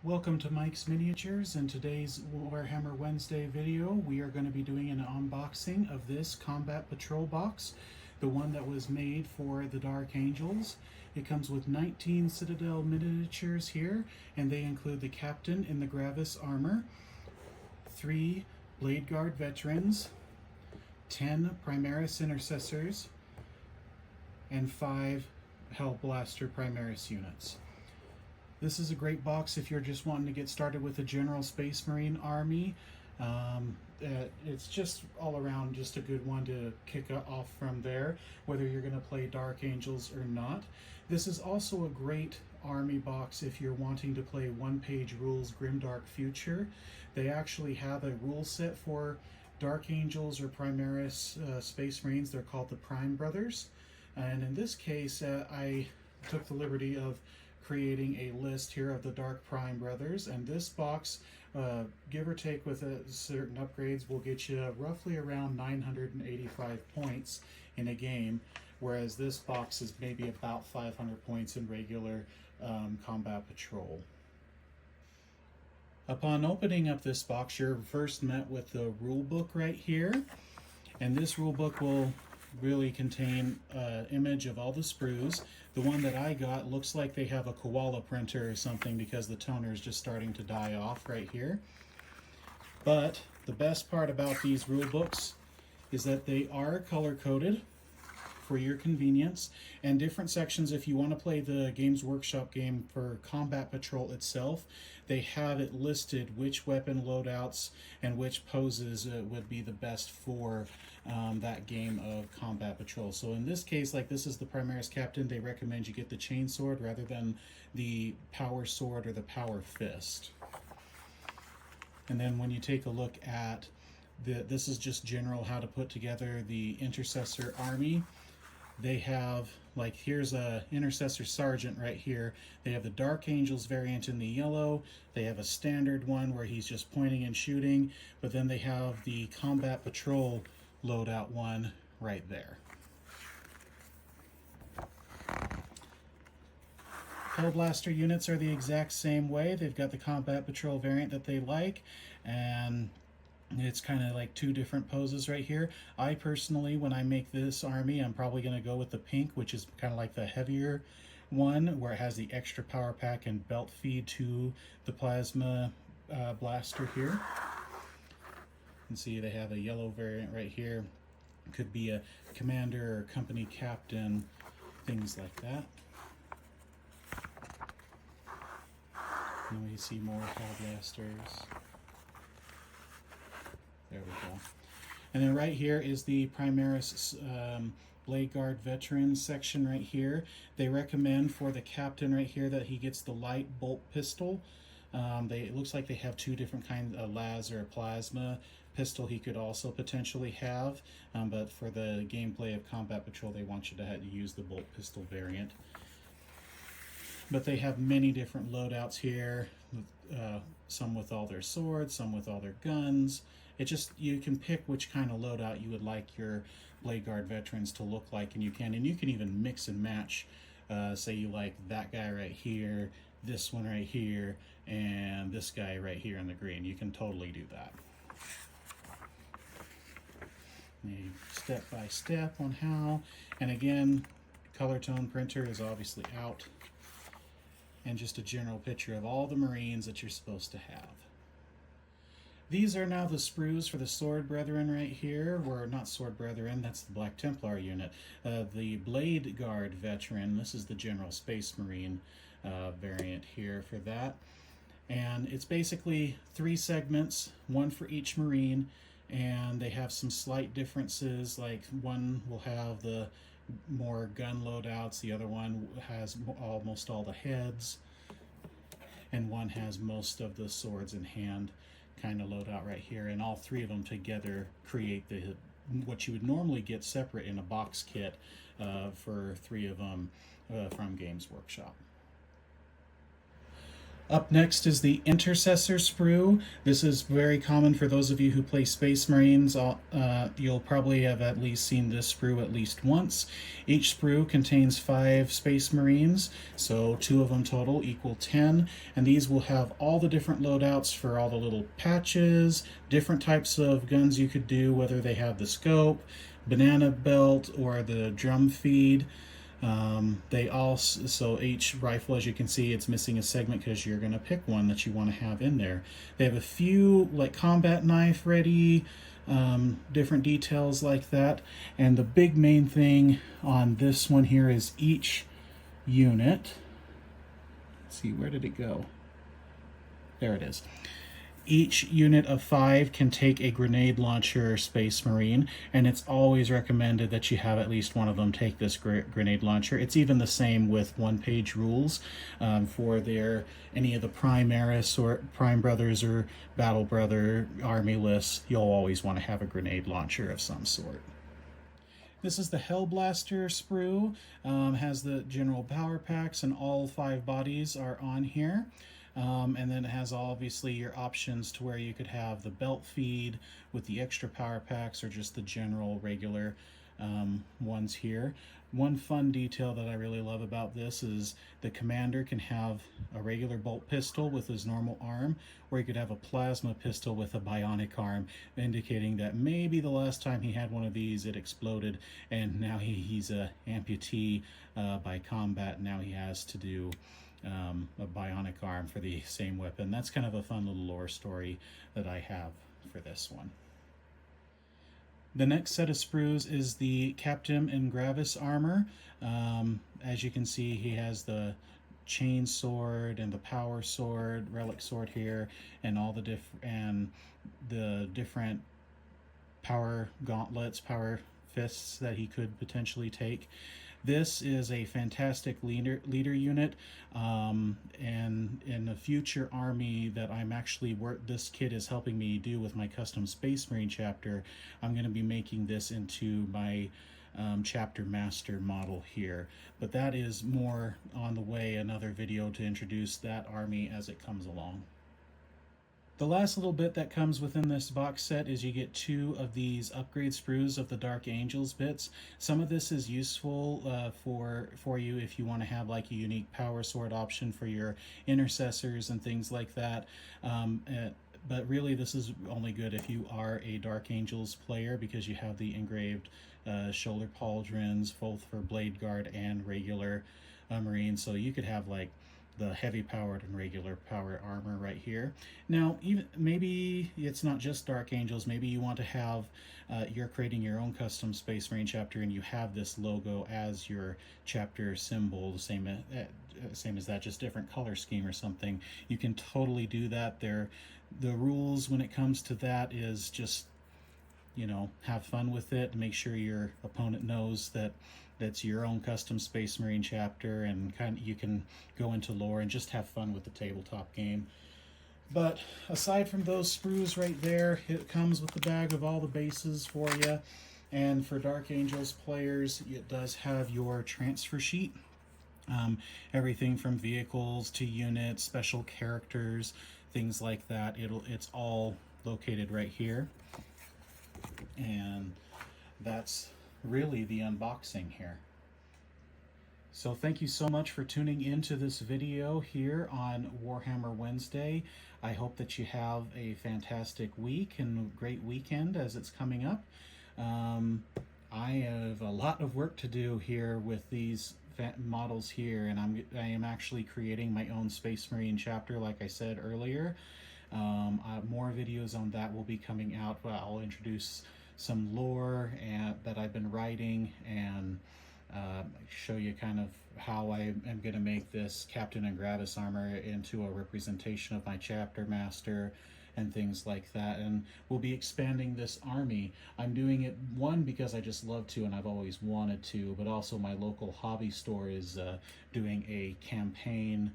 Welcome to Mike's Miniatures. In today's Warhammer Wednesday video, we are going to be doing an unboxing of this Combat Patrol box, the one that was made for the Dark Angels. It comes with 19 Citadel miniatures here, and they include the Captain in the Gravis armor, 3 Blade Guard veterans, 10 Primaris intercessors, and 5 Hellblaster Primaris units. This is a great box if you're just wanting to get started with a general Space Marine army. It's just all around just a good one to kick off from there, whether you're going to play Dark Angels or not. This is also a great army box if you're wanting to play one-page rules Grimdark Future. They actually have a rule set for Dark Angels or Primaris Space Marines. They're called the Prime Brothers. And in this case, I took the liberty of creating a list here of the Dark Prime Brothers, and this box, give or take with certain upgrades, will get you roughly around 985 points in a game, whereas this box is maybe about 500 points in regular Combat Patrol. Upon opening up this box, you're first met with the rule book right here, and this rule book will really contain an image of all the sprues. The one that I got looks like they have a koala printer or something because the toner is just starting to die off right here. But the best part about these rule books is that they are color coded for your convenience, and different sections, if you want to play the Games Workshop game for Combat Patrol itself, they have it listed which weapon loadouts and which poses would be the best for that game of Combat Patrol. So in this case, like this is the Primaris Captain, they recommend you get the Chainsword rather than the Power Sword or the Power Fist. And then when you take a look at this is just general how to put together the Intercessor army. They have, like, here's a Intercessor Sergeant right here. They have the Dark Angels variant in the yellow. They have a standard one where he's just pointing and shooting, but then they have the Combat Patrol loadout one right there. Hellblaster units are the exact same way. They've got the Combat Patrol variant that they like, and it's kind of like two different poses right here. I personally, when I make this army, I'm probably going to go with the pink, which is kind of like the heavier one, where it has the extra power pack and belt feed to the plasma blaster here. You can see they have a yellow variant right here. Could be a commander or company captain, things like that. And we see more Hellblasters. There we go. And then right here is the Primaris Blade Guard Veterans section right here. They recommend for the captain right here that he gets the light bolt pistol. It looks like they have two different kinds, a las or a plasma pistol he could also potentially have, but for the gameplay of Combat Patrol they want you to use the bolt pistol variant. But they have many different loadouts here, some with all their swords, some with all their guns. It just, you can pick which kind of loadout you would like your Blade Guard veterans to look like, and you can even mix and match. Say you like that guy right here, this one right here, and this guy right here in the green. You can totally do that. Step by step on how, and again, color tone printer is obviously out, and just a general picture of all the Marines that you're supposed to have. These are now the sprues for the Sword Brethren right here. Or not Sword Brethren, that's the Black Templar unit. The Blade Guard Veteran, this is the General Space Marine variant here for that. And it's basically 3 segments, one for each Marine, and they have some slight differences, like one will have the more gun loadouts, the other one has almost all the heads, and one has most of the swords in hand kind of loadout right here, and all 3 of them together create what you would normally get separate in a box kit for 3 of them from Games Workshop. Up next is the intercessor sprue. This is very common for those of you who play Space Marines. You'll probably have at least seen this sprue at least once. Each sprue contains 5 Space Marines, so 2 of them total equal 10. And these will have all the different loadouts for all the little patches, different types of guns you could do, whether they have the scope, banana belt, or the drum feed. They all, so each rifle, as you can see, it's missing a segment because you're going to pick one that you want to have in there. They have a few like combat knife ready, different details like that. And the big main thing on this one here is each unit. Let's see, where did it go? There it is. Each unit of 5 can take a grenade launcher Space Marine, and it's always recommended that you have at least one of them take this grenade launcher. It's even the same with one-page rules for any of the Primaris or Prime Brothers or Battle Brother army lists. You'll always want to have a grenade launcher of some sort. This is the Hellblaster sprue. Has the general power packs, and all 5 bodies are on here. And then it has obviously your options to where you could have the belt feed with the extra power packs or just the general regular ones here. One fun detail that I really love about this is the commander can have a regular bolt pistol with his normal arm, or he could have a plasma pistol with a bionic arm, indicating that maybe the last time he had one of these it exploded and now he's a amputee by combat. Now he has to do a bionic arm for the same weapon. That's kind of a fun little lore story that I have for this one. The next set of sprues is the Captain and Gravis armor. As you can see, he has the chain sword and the power sword, relic sword here, and all the different power gauntlets, power fists that he could potentially take. This is a fantastic leader unit, and in a future army that I'm actually this kit is helping me do with my custom Space Marine chapter, I'm going to be making this into my chapter master model here. But that is more on the way, another video to introduce that army as it comes along. The last little bit that comes within this box set is you get 2 of these upgrade sprues of the Dark Angels bits. Some of this is useful for you if you want to have like a unique power sword option for your intercessors and things like that. But really this is only good if you are a Dark Angels player, because you have the engraved shoulder pauldrons both for Blade Guard and regular Marine. So you could have like the heavy powered and regular power armor right here. Now, even maybe it's not just Dark Angels. Maybe you want to have you're creating your own custom Space Marine chapter, and you have this logo as your chapter symbol, the same as that, just different color scheme or something. You can totally do that. The rules when it comes to that is just, you know, have fun with it. Make sure your opponent knows that that's your own custom Space Marine chapter, and you can go into lore and just have fun with the tabletop game. But aside from those sprues right there, it comes with the bag of all the bases for you. And for Dark Angels players, it does have your transfer sheet. Everything from vehicles to units, special characters, things like that. It's all located right here. And that's really the unboxing here. So thank you so much for tuning into this video here on Warhammer Wednesday. I hope that you have a fantastic week and a great weekend as it's coming up. I have a lot of work to do here with these models here, and I am actually creating my own Space Marine chapter, like I said earlier. More videos on that will be coming out. I'll introduce some lore that I've been writing, and show you kind of how I am going to make this Captain and Gravis armor into a representation of my chapter master and things like that. And we'll be expanding this army. I'm doing it, one, because I just love to and I've always wanted to, but also my local hobby store is doing a campaign,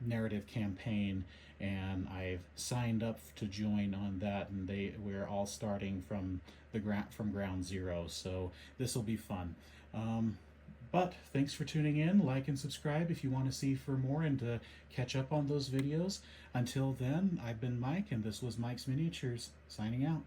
narrative campaign, and I've signed up to join on that, and we're all starting from ground zero, so this will be fun. But thanks for tuning in. Like and subscribe if you want to see for more and to catch up on those videos. Until then, I've been Mike, and this was Mike's Miniatures, signing out.